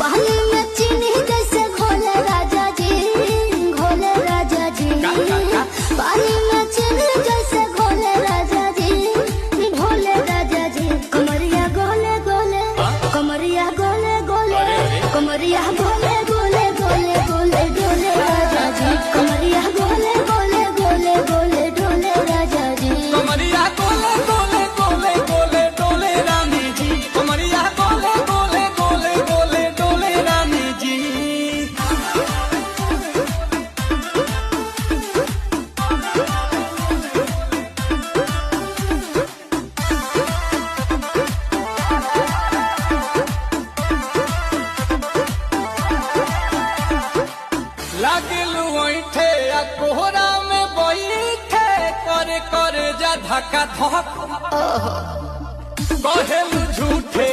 पानी में चीनी जैसे घोले राजा जी, घोले राजा जी। पानी में चीनी जैसे घोले राजा जी, घोले राजा जी। कमरिया गोले गोले, कमरिया गोले गोले, कमरिया गोले गोले गोले गोले डोले राजा जी। कमरिया गोले गोले गोले गोले डोले राजा जी। कमरिया गोले गोले गोले गोले डोले रानी जी। कमरिया गोले गोले गोले गोले डोले रानी जी। लागलू ऐठे आ कोहरा में बैठे करे करे जा धक्का धक कहेलू झूठे